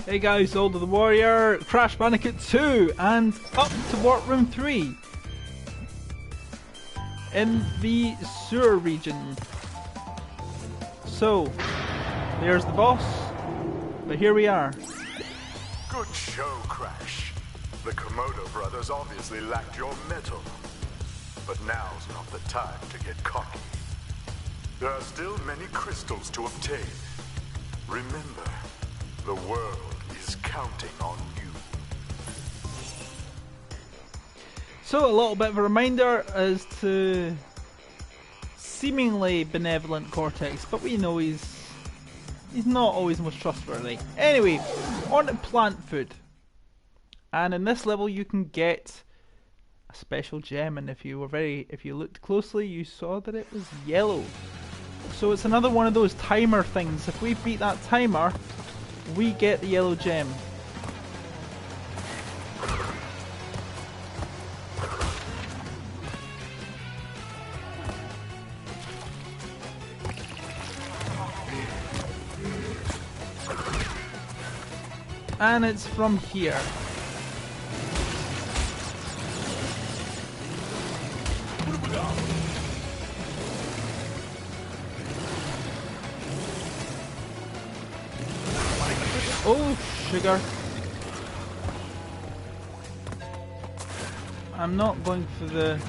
Hey guys, AldoTheWarrior, Crash Bandicoot 2, and up to Warp Room 3 in the sewer region. So, there's the boss, but here we are. Good show, Crash. The Komodo brothers obviously lacked your mettle. But now's not the time to get cocky. There are still many crystals to obtain. Remember, the world is counting on you. So a little bit of a reminder as to seemingly benevolent Cortex, but we know he's not always most trustworthy. Anyway, on to plant food. And in this level you can get a special gem, and if you looked closely you saw that it was yellow. So it's another one of those timer things. If we beat that timer, we get the yellow gem. And it's from here. Oh, sugar. I'm not going for the...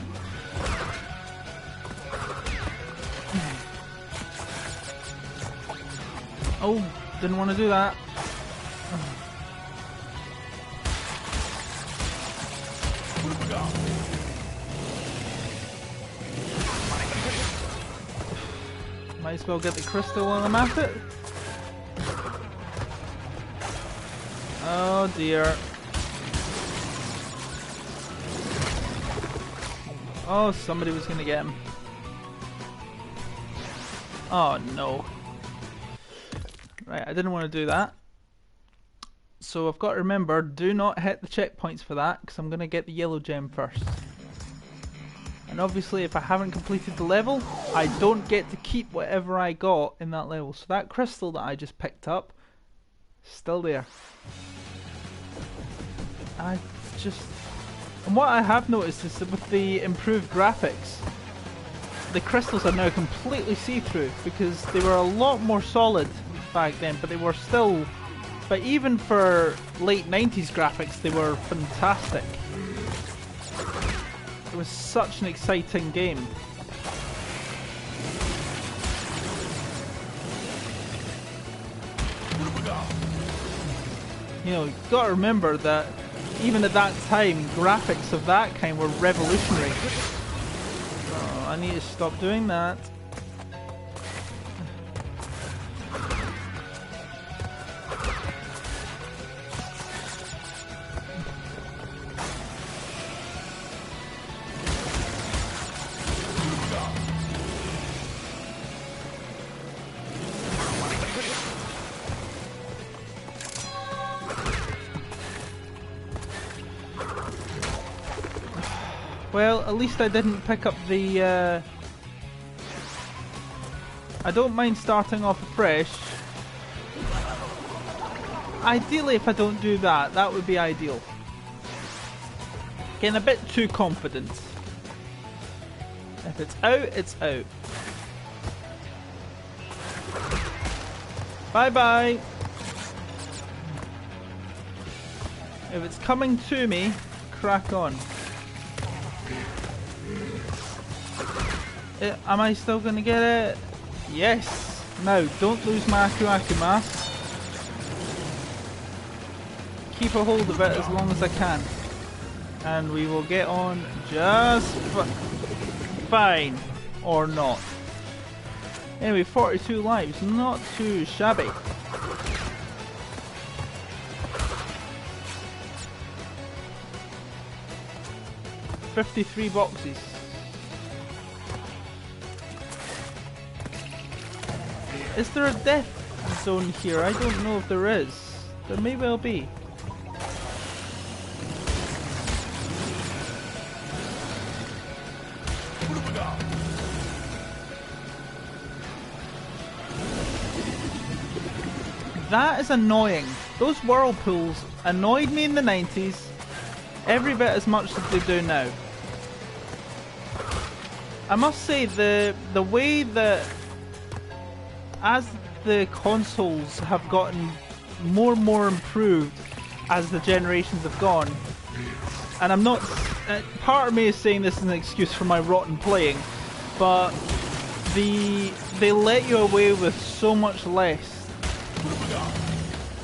Oh, didn't want to do that. Might as well get the crystal while I'm at it. Oh dear. Oh, somebody was gonna get him. Oh no. Right, I didn't want to do that. So I've got to remember, do not hit the checkpoints for that, because I'm gonna get the yellow gem first. And obviously if I haven't completed the level, I don't get to keep whatever I got in that level. So that crystal that I just picked up, still there. And what I have noticed is that with the improved graphics, the crystals are now completely see-through, because they were a lot more solid back then, but they were still, but even for late 90s graphics, they were fantastic. It was such an exciting game. You know, you've got to remember that even at that time, graphics of that kind were revolutionary. Oh, I need to stop doing that. Well, at least I didn't pick up the... I don't mind starting off afresh. Ideally, if I don't do that, that would be ideal. Getting a bit too confident. If it's out, it's out. Bye-bye! If it's coming to me, crack on. Am I still going to get it? Yes! Now, don't lose my Aku mask. Keep a hold of it as long as I can. And we will get on just fine. Or not. Anyway, 42 lives. Not too shabby. $53 boxes. Is there a death zone here? I don't know if there is. There may well be. That is annoying. Those whirlpools annoyed me in the 90s every bit as much as they do now. I must say the way that as the consoles have gotten more and more improved as the generations have gone, and I'm not, part of me is saying this is an excuse for my rotten playing, but they let you away with so much less.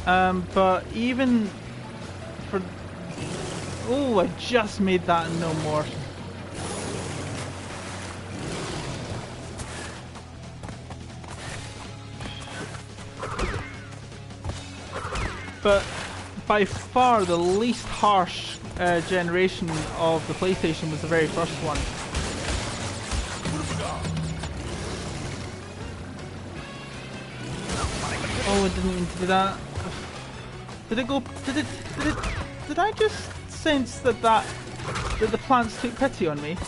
But even for, oh, I just made that no more. But by far the least harsh generation of the PlayStation was the very first one. Oh, I didn't mean to do that. Did it go? Did I just sense that the plants took pity on me?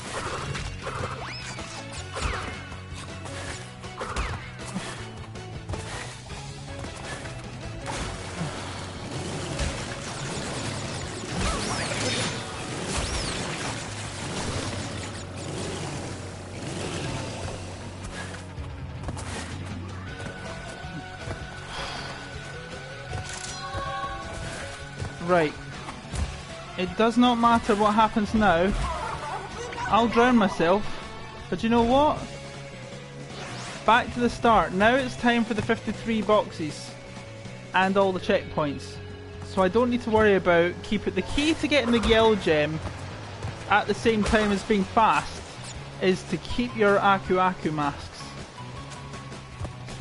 Right. It does not matter what happens now. I'll drown myself. But you know what? Back to the start. Now it's time for the 53 boxes. And all the checkpoints. So I don't need to worry about keep it. The key to getting the yellow gem at the same time as being fast is to keep your Aku Aku masks.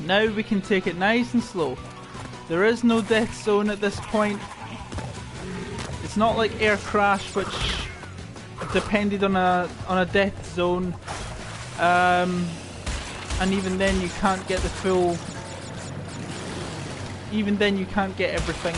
Now we can take it nice and slow. There is no death zone at this point. It's not like Air Crash, which depended on a death zone, and even then you can't get the full. Even then you can't get everything.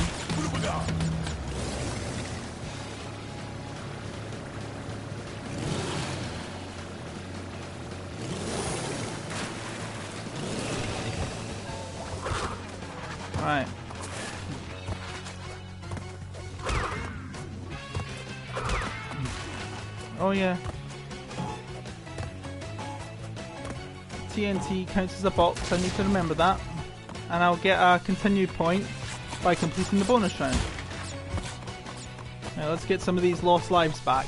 Right. Oh yeah. TNT counts as a box, I need to remember that. And I'll get a continue point by completing the bonus round. Now let's get some of these lost lives back.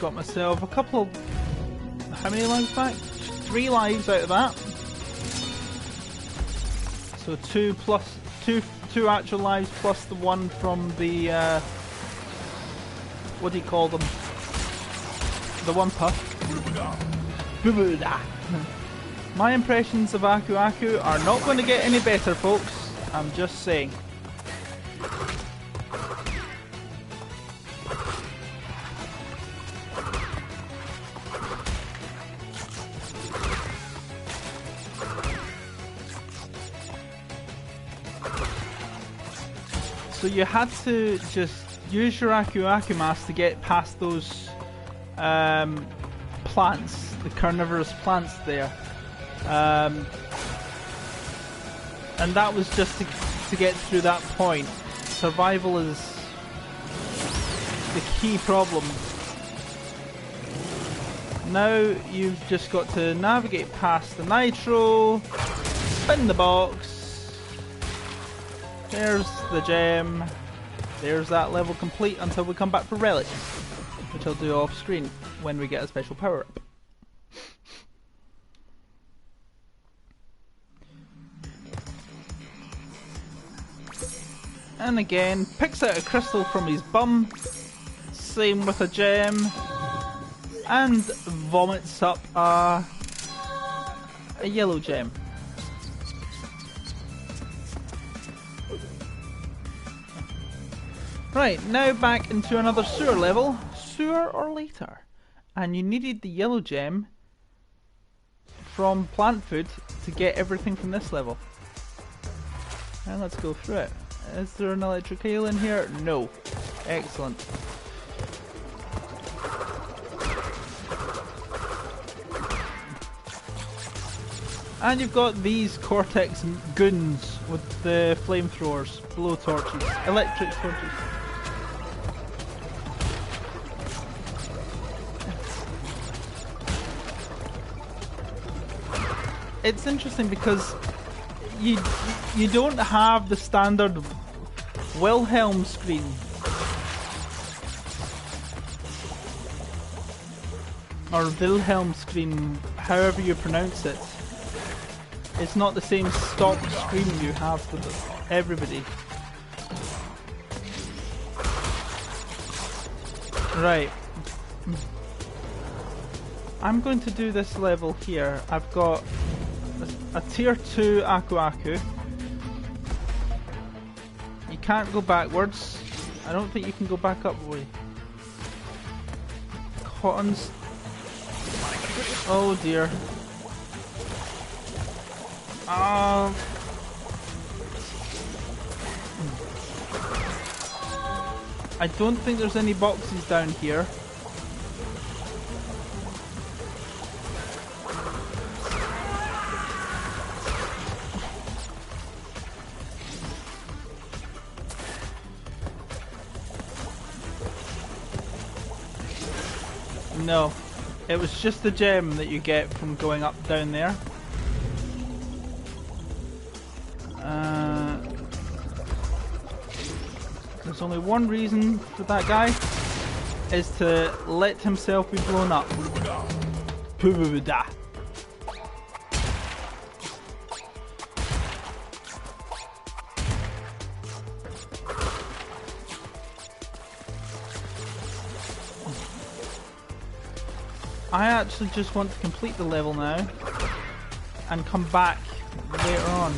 Got myself a couple. How many lives back? 3 lives out of that. So 2 plus 2 actual lives plus the 1 from the what do you call them? The 1 puff. My impressions of Aku Aku are not going to get any better, folks. I'm just saying. So you had to just use your Aku Aku mask to get past those plants, the carnivorous plants there. And that was just to get through that point. Survival is the key problem. Now you've just got to navigate past the nitro, spin the box. There's the gem. There's that level complete until we come back for relics, which I'll do off screen when we get a special power up. And again, picks out a crystal from his bum. Same with a gem. And vomits up a yellow gem. Right, now back into another sewer level. Sewer or later. And you needed the yellow gem from plant food to get everything from this level. And let's go through it. Is there an electric eel in here? No. Excellent. And you've got these Cortex goons with the flamethrowers, blow torches, electric torches. It's interesting because you don't have the standard Wilhelm screen. Or Wilhelm screen, however you pronounce it. It's not the same stock screen you have for everybody. Right. I'm going to do this level here. I've got a tier 2 Aku Aku. You can't go backwards. I don't think you can go back up way. Cottons. Oh dear. I don't think there's any boxes down here. No, it was just the gem that you get from going up down there. There's only one reason for that guy, is to let himself be blown up. Poo-boo-da. I actually just want to complete the level now and come back later on.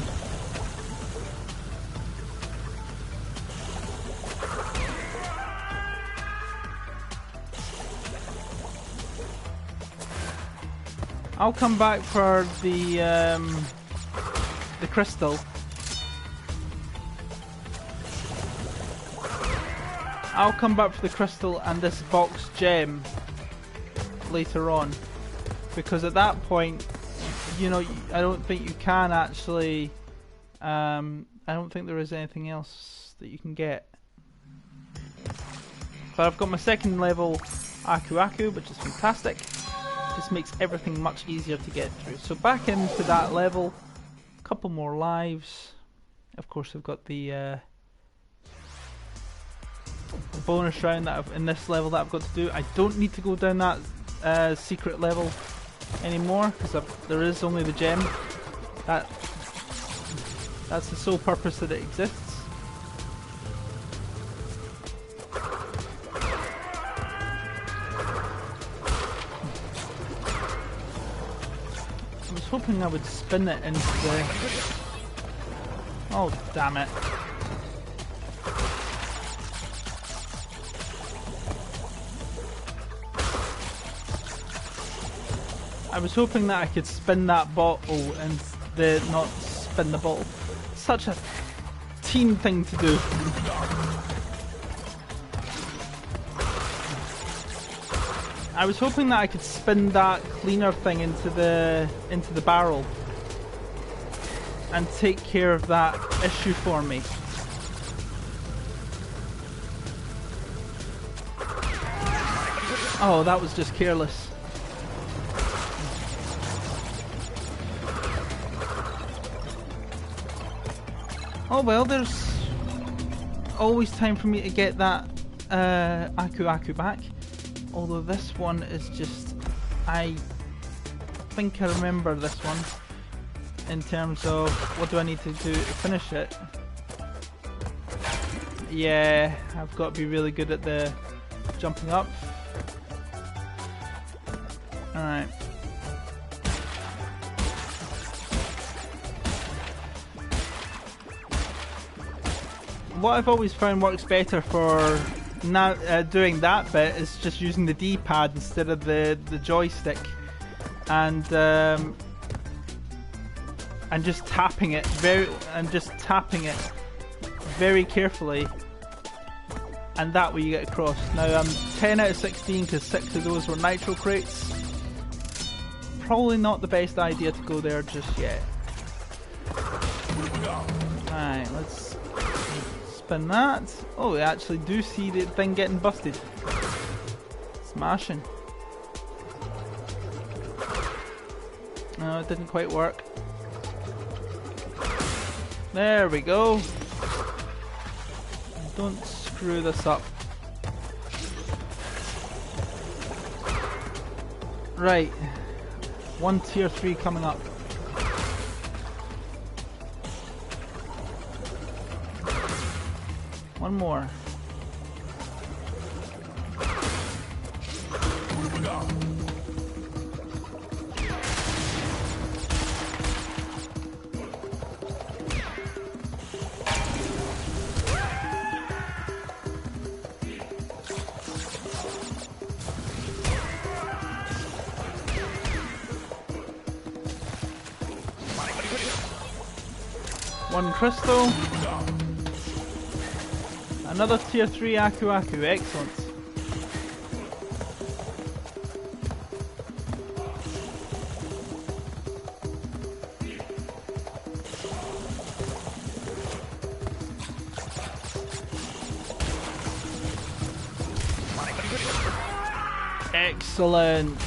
I'll come back for the crystal. I'll come back for the crystal and this box gem later on, because at that point, you know, I don't think you can actually. I don't think there is anything else that you can get. But I've got my second level Aku Aku, which is fantastic. Just makes everything much easier to get through. So back into that level, a couple more lives. Of course, I've got the bonus round that in this level that I've got to do. I don't need to go down that secret level anymore because there is only the gem. That's the sole purpose that it exists. I was hoping I would spin it into the... Oh, damn it. I was hoping that I could spin that bottle and not spin the bottle. Such a team thing to do. I was hoping that I could spin that cleaner thing into the barrel and take care of that issue for me. Oh, that was just careless. Oh well, there's always time for me to get that Aku Aku back. Although this one is just... I think I remember this one in terms of what do I need to do to finish it. Yeah, I've got to be really good at the jumping up. Alright. what I've always found works better for doing that bit is just using the D-pad instead of the joystick, and just tapping it very carefully, and that way you get across. Now I'm 10 out of 16 because 6 of those were nitro crates. Probably not the best idea to go there just yet. Alright, let's spin that. Oh, we actually do see the thing getting busted. Smashing. No, it didn't quite work. There we go. Don't screw this up. Right. One tier 3 coming up. One more. One crystal. Another tier 3 Aku Aku, excellent. Excellent.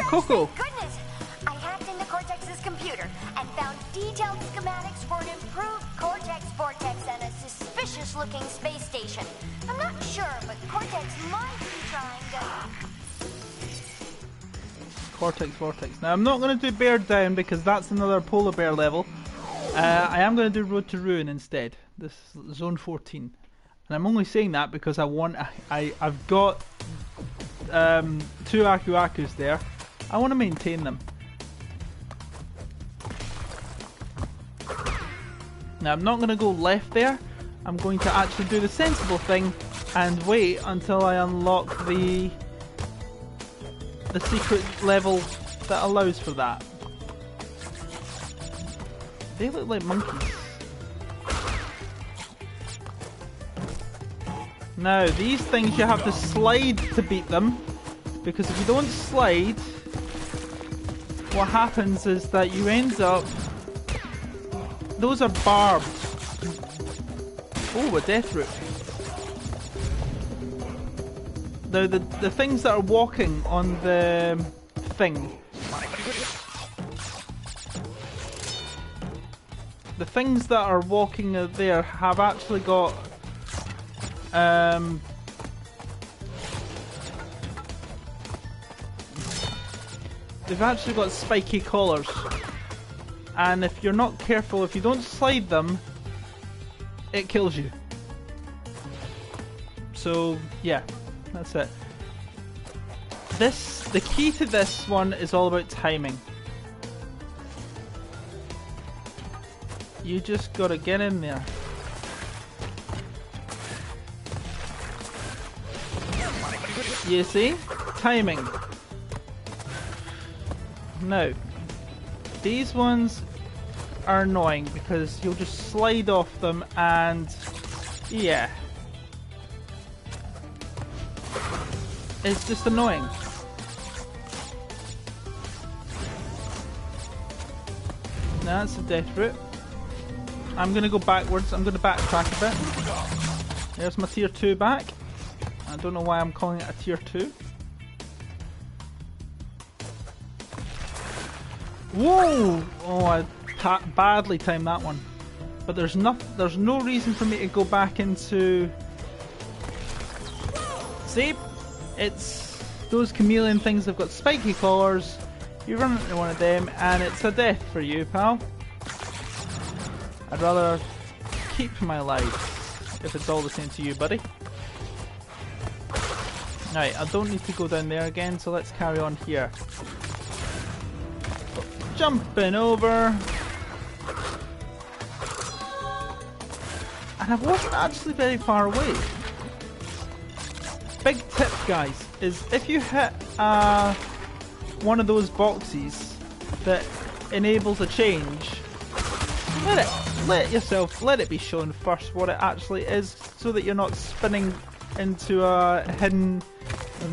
Coco. Goodness! I hacked into Cortex's computer and found detailed schematics for an improved Cortex Vortex and a suspicious-looking space station. I'm not sure, but Cortex might be trying to... Cortex Vortex. Now, I'm not going to do Bear Down because that's another polar bear level. I am going to do Road to Ruin instead. This is Zone 14. And I'm only saying that because I've got 2 Aku Akus there. I want to maintain them. Now I'm not going to go left there. I'm going to actually do the sensible thing and wait until I unlock the secret level that allows for that. They look like monkeys. Now these things you have to slide to beat them, because if you don't slide, what happens is that you end up... Those are barbed. Oh, a death root. Now the things that are walking on the thing... The things that are walking there have actually got... They've actually got spiky collars, and if you're not careful, if you don't slide them, it kills you. So yeah, that's it. The key to this one is all about timing. You just gotta get in there. You see? Timing. Now, these ones are annoying because you'll just slide off them and yeah. It's just annoying. Now that's a death route. I'm gonna go backwards, I'm gonna backtrack a bit. There's my tier 2 back. I don't know why I'm calling it a tier 2. Whoa! Oh, I badly timed that one. But there's no reason for me to go back into See? It's those chameleon things that have got spiky collars. You run into one of them and it's a death for you, pal. I'd rather keep my life if it's all the same to you, buddy. Right, I don't need to go down there again, so let's carry on here. Jumping over. And I wasn't actually very far away. Big tip, guys, is if you hit one of those boxes that enables a change, let it be shown first what it actually is, so that you're not spinning into a hidden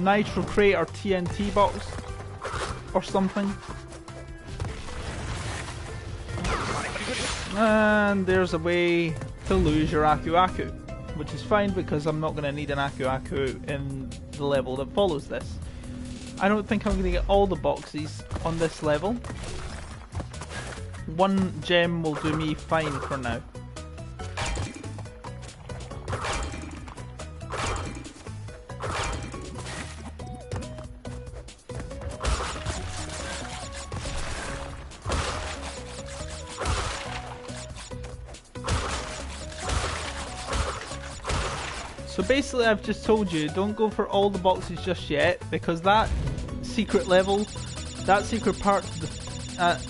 nitro crate or TNT box or something. And there's a way to lose your Aku Aku, which is fine because I'm not going to need an Aku Aku in the level that follows this. I don't think I'm going to get all the boxes on this level. One gem will do me fine for now. So basically I've just told you, don't go for all the boxes just yet, because that secret level, that secret part at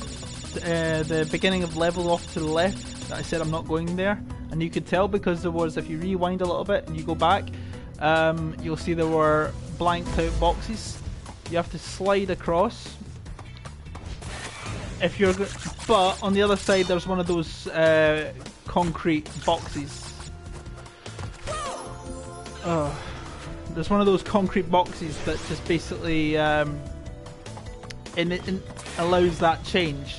the beginning of level off to the left, that I said I'm not going there, and you could tell because there was, if you rewind a little bit and you go back, you'll see there were blanked out boxes. You have to slide across. If you're, but on the other side there's one of those concrete boxes. There's one of those concrete boxes that just basically allows that change.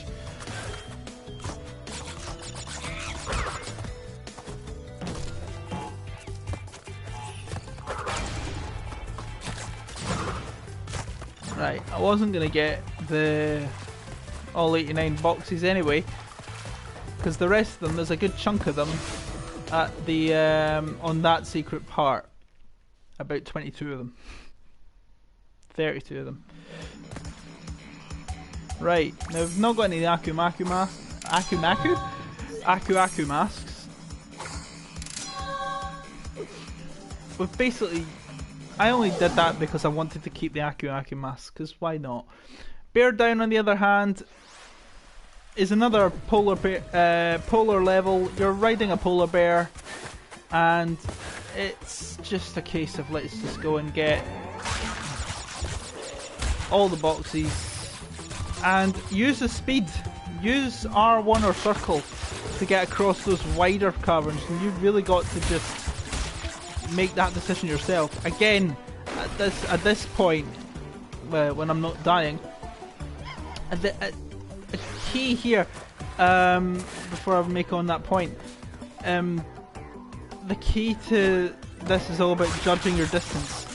Right, I wasn't going to get the all 89 boxes anyway, because the rest of them, there's a good chunk of them at the on that secret part. About 22 of them. 32 of them. Right, now we've not got any Aku Aku masks. We've basically, I only did that because I wanted to keep the Aku Aku mask, because why not? Bear Down, on the other hand, is another polar level. You're riding a polar bear, and it's just a case of let's just go and get all the boxes and use the speed. Use R1 or circle to get across those wider caverns, and you've really got to just make that decision yourself. Again, at this point, when I'm not dying, a key here, before I make on that point, the key to this is all about judging your distance.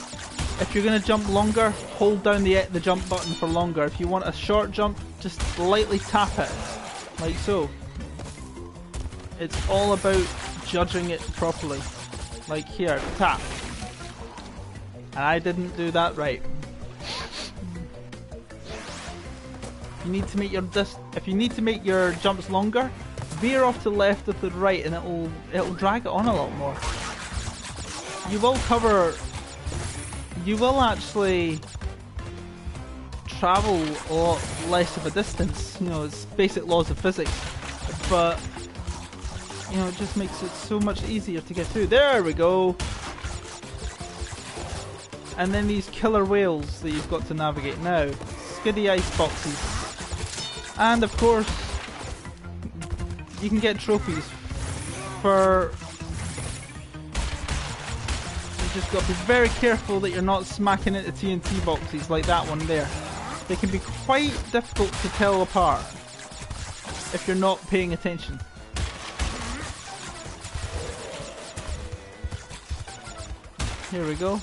If you're going to jump longer, hold down the jump button for longer. If you want a short jump, just lightly tap it, like so. It's all about judging it properly. Like here, tap. And I didn't do that right. You need to make your if you need to make your jumps longer, veer off to the left or to the right, and it'll drag it on a lot more. You will actually travel a lot less of a distance. You know, it's basic laws of physics, but you know, it just makes it so much easier to get through. There we go. And then these killer whales that you've got to navigate now. Skiddy ice boxes. And of course, you can get trophies for... You just got to be very careful that you're not smacking into TNT boxes like that one there. They can be quite difficult to tell apart if you're not paying attention. Here we go.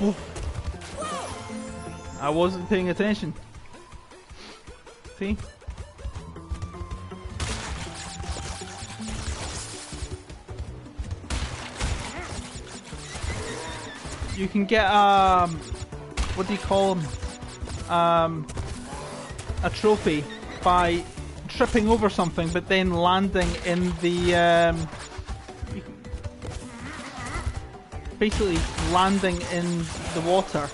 Ooh. I wasn't paying attention. See? you can get what do you call them? A trophy by tripping over something, but then landing in the basically landing in the water.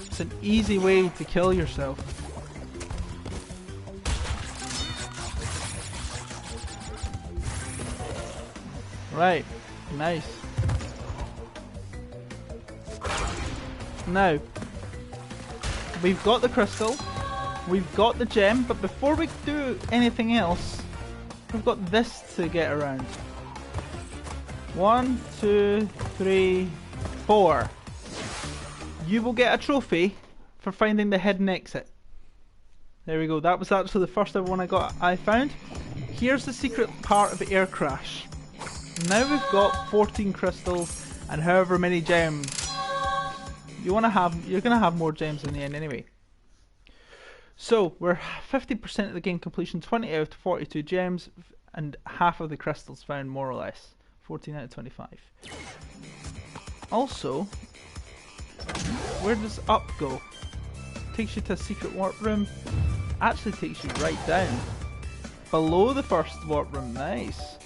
It's an easy way to kill yourself. Right, nice. Now, we've got the crystal, we've got the gem, but before we do anything else, we've got this to get around. 1, 2, 3, 4. You will get a trophy for finding the hidden exit. There we go, that was actually the first ever one I found. Here's the secret part of the air crash. Now we've got 14 crystals and however many gems. You're gonna have more gems in the end anyway. So we're 50% of the game completion, 20 out of 42 gems, and half of the crystals found more or less. 14 out of 25. Also, where does up go? Takes you to a secret warp room. Actually takes you right down. Below the first warp room, nice.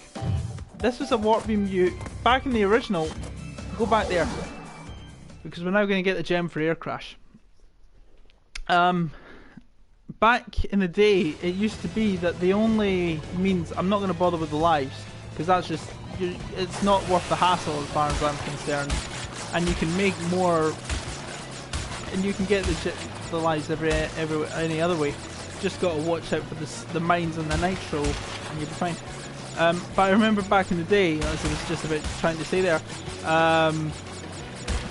This was a warp beam back in the original. Go back there. Because we're now going to get the gem for air crash. Back in the day, it used to be that the only means, I'm not going to bother with the lives, because that's just, it's not worth the hassle as far as I'm concerned. And you can make more, and you can get the lives any other way. Just got to watch out for the mines and the nitro, and you'll be fine. But I remember back in the day, as I was just about trying to say there,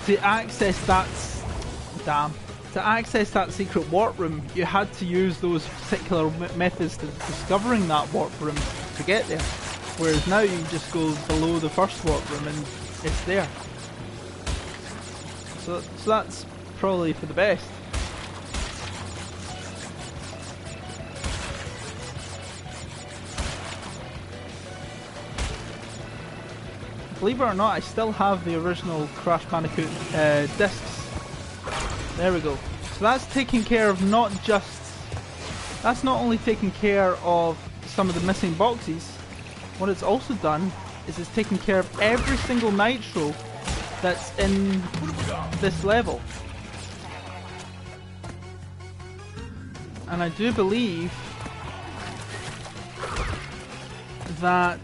to access that secret warp room, you had to use those particular methods to discovering that warp room to get there. Whereas now you just go below the first warp room and it's there. So that's probably for the best. Believe it or not, I still have the original Crash Bandicoot discs. There we go. So that's taking care of that's not only taking care of some of the missing boxes, what it's also done is it's taken care of every single nitro that's in this level. And I do believe that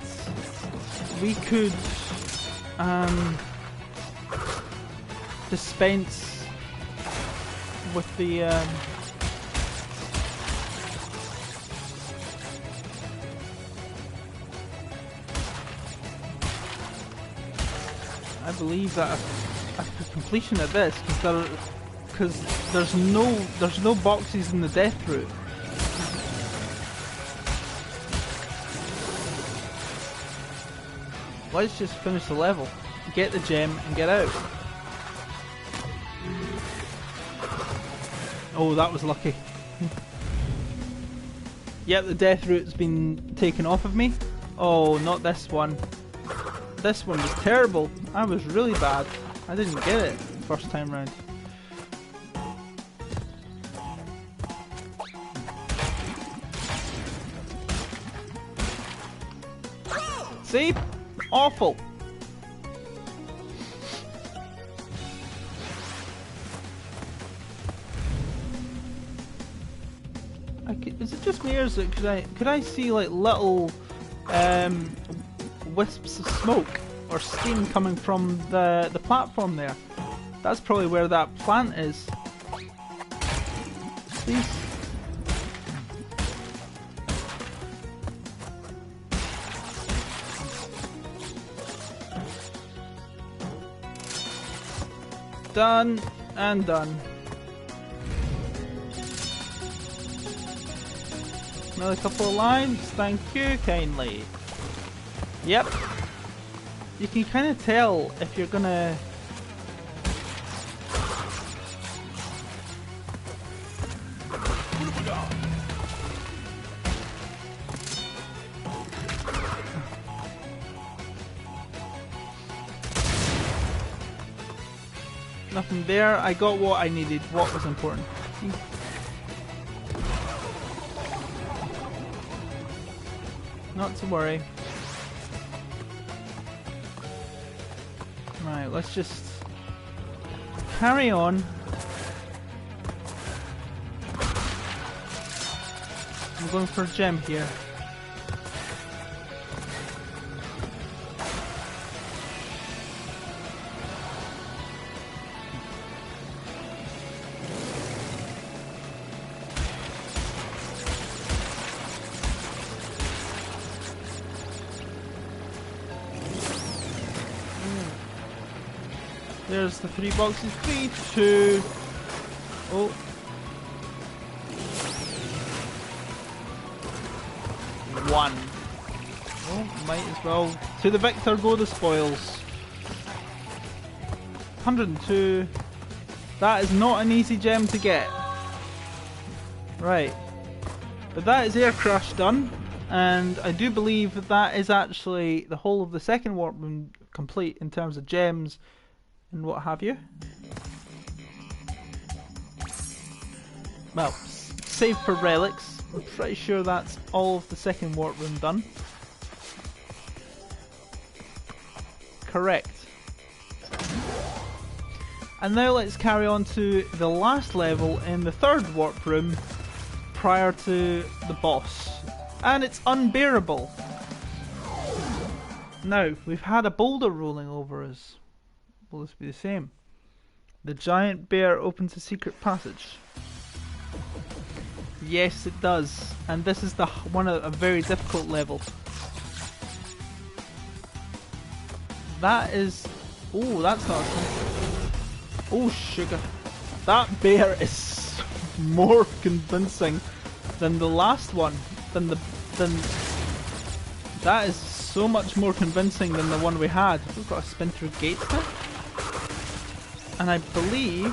we could dispense with the I believe that after completion of this, because there's no boxes in the death route. Let's just finish the level, get the gem, and get out. Oh, that was lucky. Yep, the death route's been taken off of me. Oh, not this one. This one was terrible. I was really bad. I didn't get it first time round. See? Awful. Is it just me, or is it, could I see like little wisps of smoke or steam coming from the platform there? That's probably where that plant is. Please. Done and done. Another couple of lines, thank you kindly. Yep. You can kind of tell if you're gonna... Nothing there. I got what I needed. What was important. Not to worry. Right, let's just carry on. I'm going for a gem here. There's the 3 boxes. 3, 2. Oh. 1. Oh, might as well. To the victor go the spoils. 102. That is not an easy gem to get. Right. But that is air crash done. And I do believe that that is actually the whole of the second warp room complete in terms of gems and what have you. Well, save for relics. I'm pretty sure that's all of the second warp room done. Correct. And now let's carry on to the last level in the third warp room prior to the boss. And it's unbearable. Now, we've had a boulder rolling over us. Will this be the same? The giant bear opens a secret passage. Yes, it does. And this is the a very difficult level. That is... Oh, that's not... Oh, sugar. That bear is more convincing than the last one. That is so much more convincing than the one we had. We've got to spin through gates now. And I believe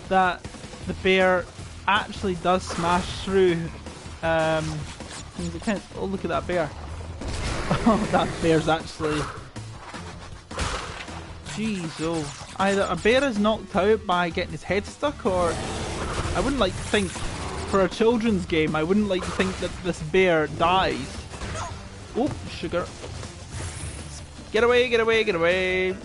that the bear actually does smash through things that can't. Oh, look at that bear. Oh, that bear's actually... Jeez, oh. Either a bear is knocked out by getting his head stuck, or... I wouldn't like to think, for a children's game, I wouldn't like to think that this bear dies. Oh, sugar. Get away, get away, get away.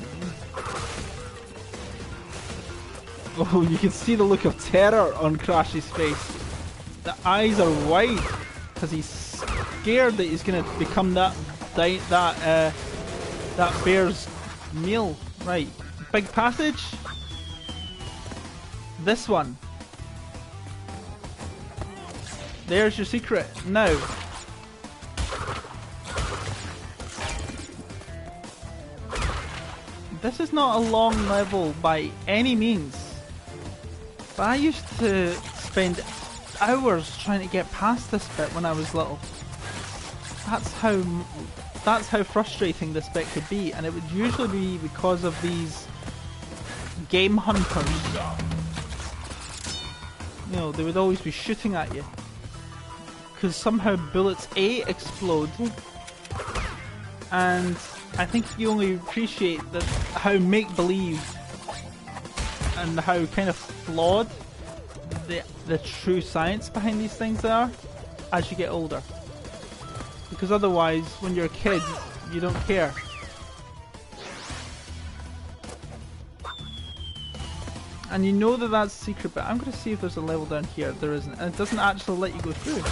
Oh, you can see the look of terror on Crash's face. The eyes are wide because he's scared that he's going to become that bear's meal. Right, big passage. This one. There's your secret. Now. This is not a long level by any means. But I used to spend hours trying to get past this bit when I was little. That's how frustrating this bit could be, and it would usually be because of these game hunters. You know, they would always be shooting at you. Because somehow bullets A explode, and I think you only appreciate that how make-believe and how kind of flawed the true science behind these things are as you get older. Because otherwise, when you're a kid, you don't care. And you know that that's a secret, but I'm going to see if there's a level down here. There isn't, and it doesn't actually let you go through.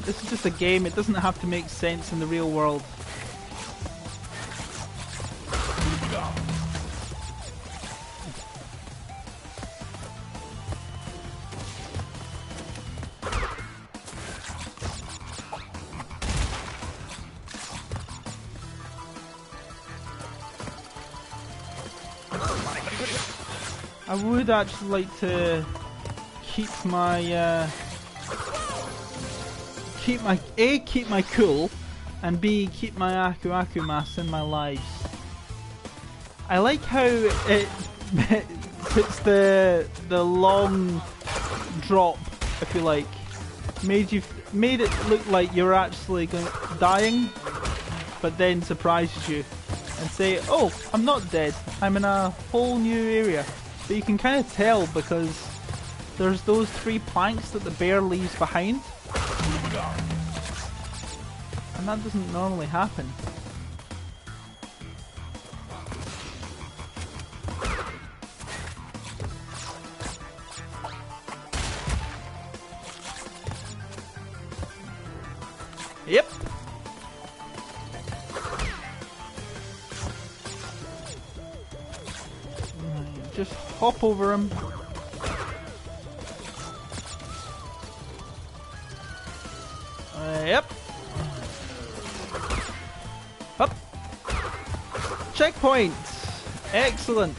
This is just a game, it doesn't have to make sense in the real world. I would actually like to keep my keep my cool, and B, keep my Aku mass in my lives. I like how it puts the long drop, if you like, made it look like you're actually dying, but then surprises you and say, "Oh, I'm not dead. I'm in a whole new area." But you can kind of tell because there's those 3 planks that the bear leaves behind, and that doesn't normally happen. Yep. Just hop over him. Yep. Up. Checkpoint. Excellent.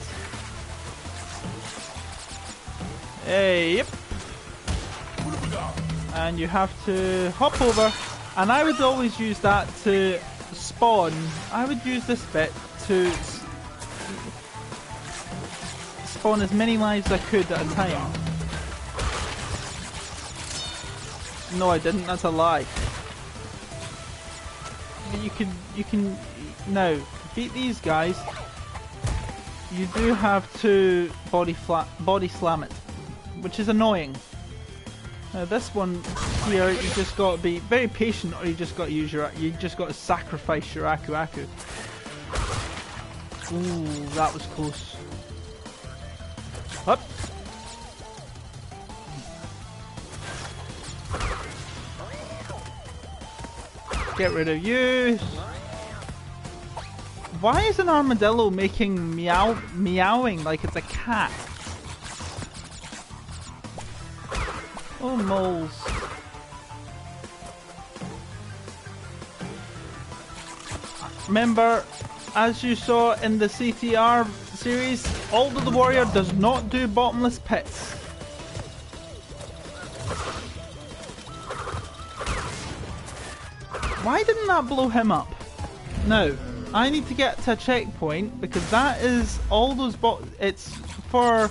Yep. And you have to hop over. And I would always use that to spawn. I would use this bit to spawn as many lives as I could at a time. No, I didn't. That's a lie. But you can now beat these guys. You do have to body slam it, which is annoying. Now this one here, you just got to be very patient, or you just got to use you just got to sacrifice your Aku. Ooh, that was close. Up. Get rid of you. Why is an armadillo making meowing like it's a cat? Oh, moles. Remember, as you saw in the CTR series, AldoTheWarrior does not do bottomless pits. Why didn't that blow him up? Now, I need to get to a checkpoint because that is all those it's for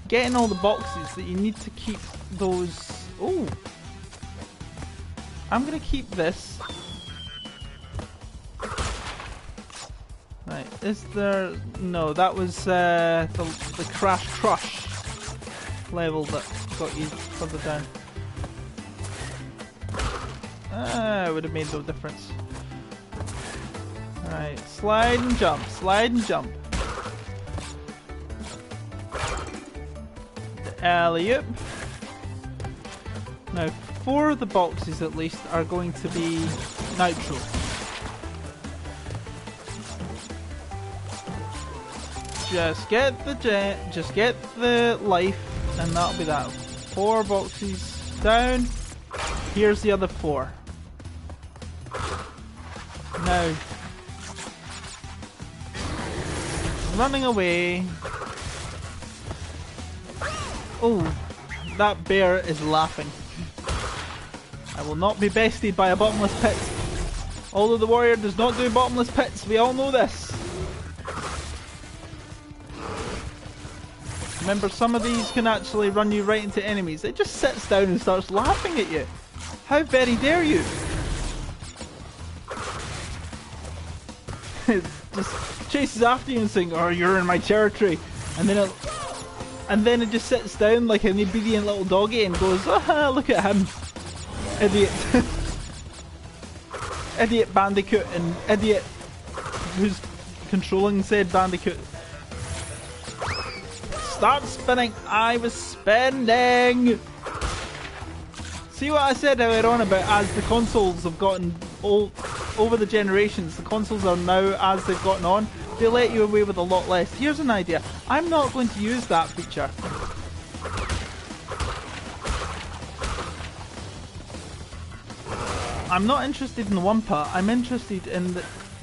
getting all the boxes that you need to keep those. Oh, I'm gonna keep this. Right, is there? No, that was the Crash Crush level that got you further down. It would have made no difference. Right, slide and jump, slide and jump. The alley-oop. Now, 4 of the boxes at least are going to be nitro. Just get the life, and that'll be that. 4 boxes down. Here's the other 4. Now, running away. Oh, that bear is laughing. I will not be bested by a bottomless pit. AldoTheWarrior does not do bottomless pits. We all know this. Remember, some of these can actually run you right into enemies. It just sits down and starts laughing at you. How very dare you? It just chases after you and saying, "Oh, you're in my territory," and then it just sits down like an obedient little doggy and goes, "Ah, look at him, idiot." Idiot Bandicoot and idiot who's controlling said Bandicoot. Start spinning. I was spinning. See what I said earlier on about as the consoles have gotten old over the generations, the consoles are now, as they've gotten on, they let you away with a lot less. Here's an idea. I'm not going to use that feature. I'm not interested in the one part. I'm interested in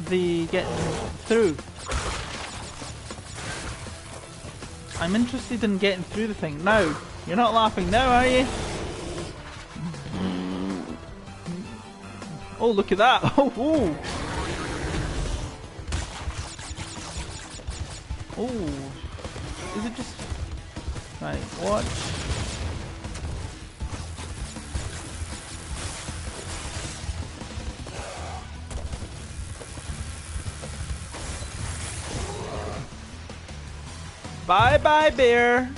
the getting through. I'm interested in getting through the thing. Now, you're not laughing now, are you? Oh, look at that! Oh, oh! Oh! Is it just... Right, watch. Bye bye, bear.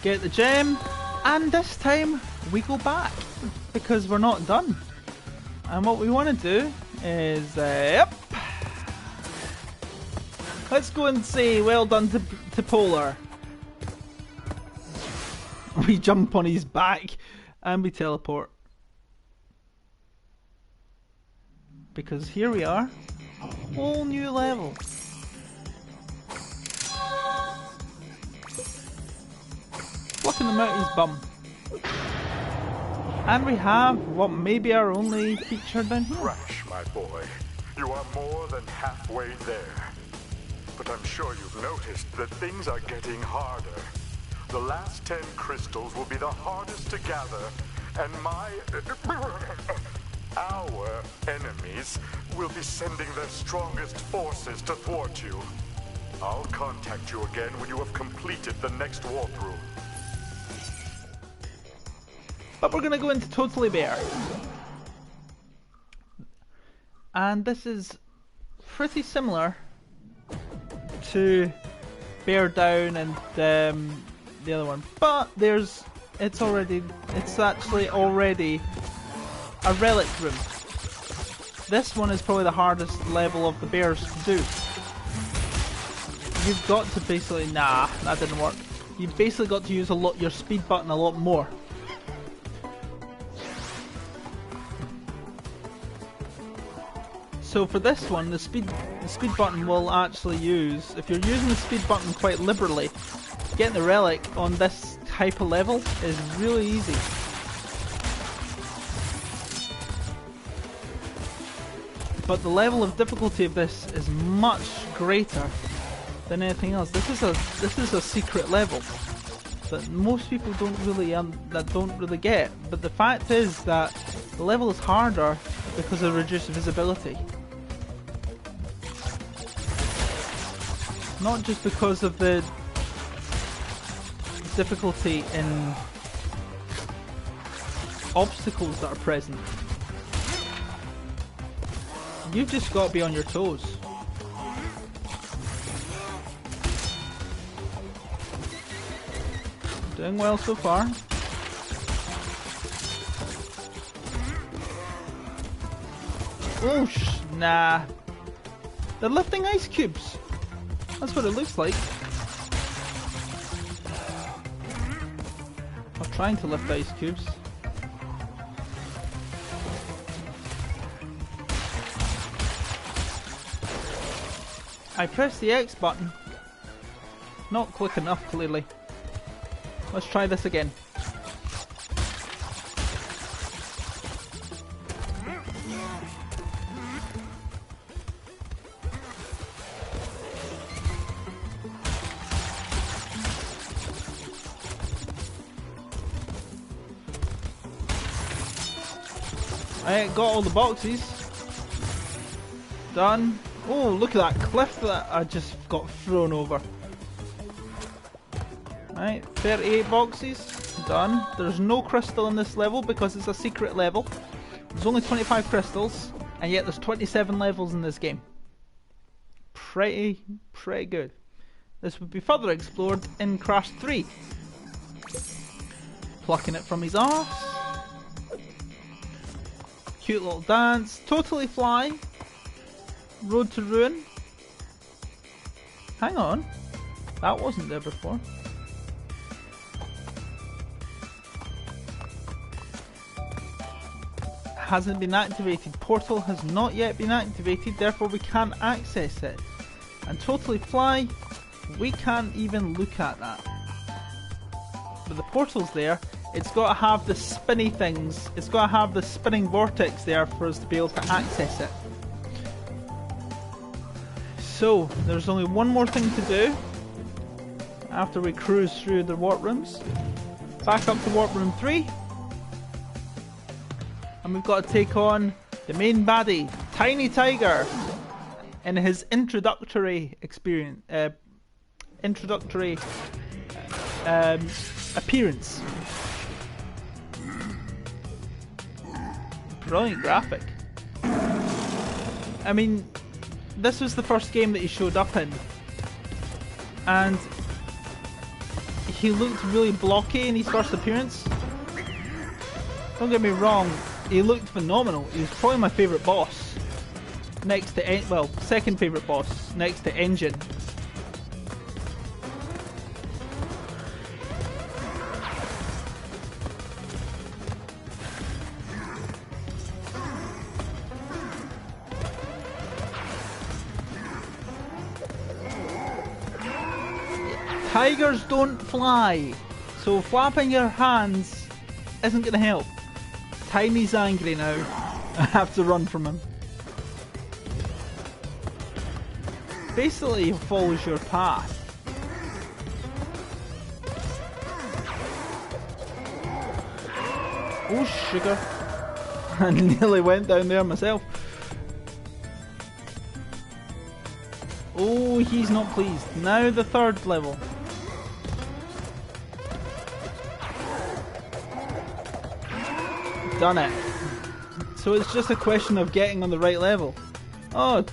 Get the gem, and this time we go back because we're not done. And what we want to do is, yep. Let's go and say well done to Polar. We jump on his back and we teleport. Because here we are, a whole new level. Plucking them out his bum. And we have what may be our only feature down here. Crash, my boy. You are more than halfway there. But I'm sure you've noticed that things are getting harder. The last 10 crystals will be the hardest to gather, and our enemies will be sending their strongest forces to thwart you. I'll contact you again when you have completed the next walkthrough. But we're going to go into Totally Bear. And this is pretty similar to Bear Down and the other one. But it's actually already a relic room. This one is probably the hardest level of the bears to do. You've got to basically... Nah, that didn't work. You've basically got to use your speed button a lot more. So for this one, the speed button will actually use, if you're using the speed button quite liberally, getting the relic on this type of level is really easy. But the level of difficulty of this is much greater than anything else. This is a secret level that most people don't really get. But the fact is that the level is harder because of reduced visibility. Not just because of the difficulty in obstacles that are present. You've just got to be on your toes. Doing well so far. Oh, nah. They're lifting ice cubes. That's what it looks like. I'm trying to lift ice cubes. I pressed the X button. Not quick enough, clearly. Let's try this again. I got all the boxes. Done. Oh, look at that cliff that I just got thrown over. Right, 38 boxes. Done. There's no crystal in this level because it's a secret level. There's only 25 crystals, and yet there's 27 levels in this game. Pretty good. This would be further explored in Crash 3. Plucking it from his arse. Cute little dance. Totally Fly. Road to Ruin. Hang on. That wasn't there before. Hasn't been activated. Portal has not yet been activated, therefore we can't access it. And Totally Fly, we can't even look at that. But the portal's there. It's got to have the spinny things. It's got to have the spinning vortex there for us to be able to access it. So, there's only one more thing to do after we cruise through the warp rooms. Back up to warp room 3. And we've got to take on the main baddie, Tiny Tiger, in his introductory experience, appearance. Brilliant graphic. I mean, this was the first game that he showed up in, and he looked really blocky in his first appearance. Don't get me wrong, he looked phenomenal. He was probably my favourite boss. Next to, well, second favourite boss, next to Engine. Tigers don't fly, so flapping your hands isn't going to help. Tiny's angry now. I have to run from him. Basically, he follows your path. Oh, sugar. I nearly went down there myself. Oh, he's not pleased. Now the third level. Done it. So it's just a question of getting on the right level. Oh,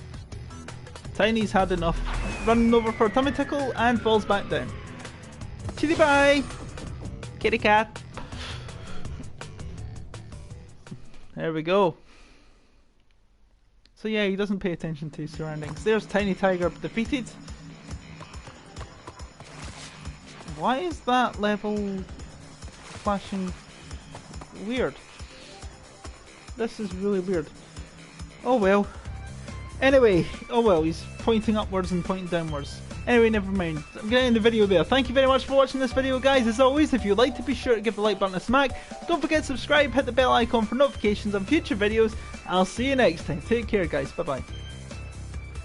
Tiny's had enough. Running over for a tummy tickle and falls back down. Chitty bye, kitty cat. There we go. So yeah, he doesn't pay attention to his surroundings. There's Tiny Tiger defeated. Why is that level flashing weird? This is really weird. Oh well. Anyway, oh well, he's pointing upwards and pointing downwards. Anyway, never mind. I'm going to end the video there. Thank you very much for watching this video, guys. As always, if you like to, be sure to give the like button a smack. Don't forget to subscribe, hit the bell icon for notifications on future videos. I'll see you next time. Take care, guys. Bye-bye.